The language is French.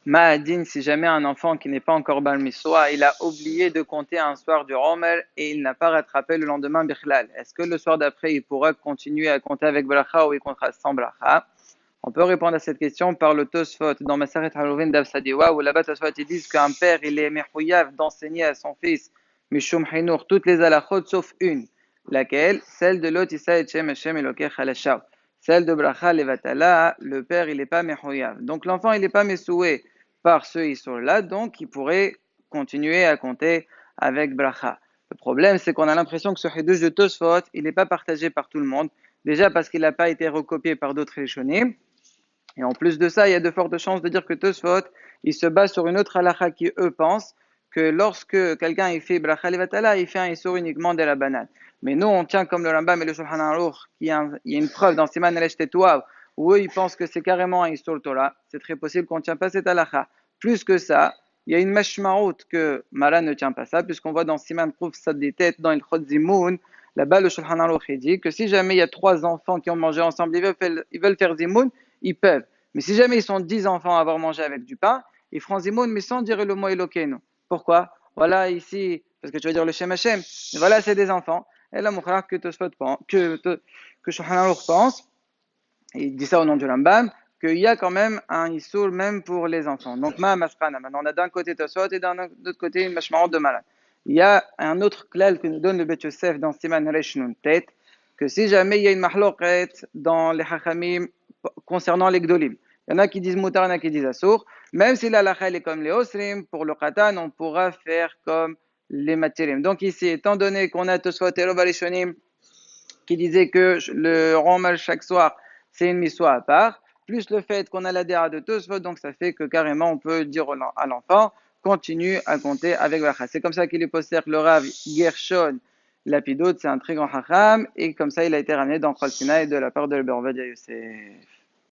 Ma'adin, si jamais un enfant qui n'est pas encore Bal Miswa, il a oublié de compter un soir du Romer et il n'a pas rattrapé le lendemain Bichlal, est-ce que le soir d'après, il pourra continuer à compter avec Bracha ou il comptera sans Bracha? On peut répondre à cette question par le Tosfot dans Maseret Haruvin d'Avsadiwa, où là-bas Tosfot ils disent qu'un père il est mechouyav d'enseigner à son fils Mishum Hinour toutes les halachot sauf une, laquelle? Celle de Lot Isa et Shem Hashem Elokech Halashav. Celle de Bracha Levatala, le père il n'est pas mechouyav. Donc l'enfant il n'est pas mesoué par ce Issour-là, donc il pourrait continuer à compter avec Bracha. Le problème c'est qu'on a l'impression que ce Hidush de Tosfot il n'est pas partagé par tout le monde. Déjà parce qu'il n'a pas été recopié par d'autres Rishonim. Et en plus de ça, il y a de fortes chances de dire que Tosfot, il se base sur une autre halakha qui, eux, pensent que lorsque quelqu'un il fait bracha levatala, il fait un issour uniquement de la banane. Mais nous, on tient comme le Rambam et le Shulchan Aruch, il y a une preuve dans Siman el Tetouav, où eux, ils pensent que c'est carrément un issour Torah. C'est très possible qu'on ne tient pas cette halakha. Plus que ça, il y a une mashmaout que Mara ne tient pas ça, puisqu'on voit dans Siman Prouf Sadditet, dans il Chod Zimoun, là-bas, le Shulchan Aruch dit que si jamais il y a 3 enfants qui ont mangé ensemble, ils veulent faire Zimoun, ils peuvent. Mais si jamais ils sont 10 enfants à avoir mangé avec du pain, ils feront zimoun, mais sans dire le mot Elokeinu. Pourquoi? Voilà ici, parce que tu vas dire le Shem Hashem, mais voilà, c'est des enfants. Et là, mon frère, que Tosfot pense, que Shulchan Aruch pense, et il dit ça au nom du Rambam, qu'il y a quand même un Issour même pour les enfants. Donc, ma masrana. Maintenant, on a d'un côté Tosfot et d'un autre côté une mashmarot de malade. Il y a un autre klal que nous donne le Bet Yosef dans Siman Resh Nun Tet, que si jamais il y a une mahloket dans les hachamim concernant les gdolim, il y en a qui disent mutar, il y en a qui disent assour, même si la halakha est comme les osrim, pour le khatan, on pourra faire comme les matirim. Donc ici, étant donné qu'on a Tosfot et Rov Rishonim qui disait que le romal chaque soir, c'est une miswa à part, plus le fait qu'on a la déra de Tosfot, donc ça fait que carrément on peut dire à l'enfant, continue à compter avec bracha. C'est comme ça qu'il est posté le Rav Gershon Lapidot, c'est un très grand hacham, et comme ça il a été ramené dans Chol Sinai de la part de l'Ovadia Yosef.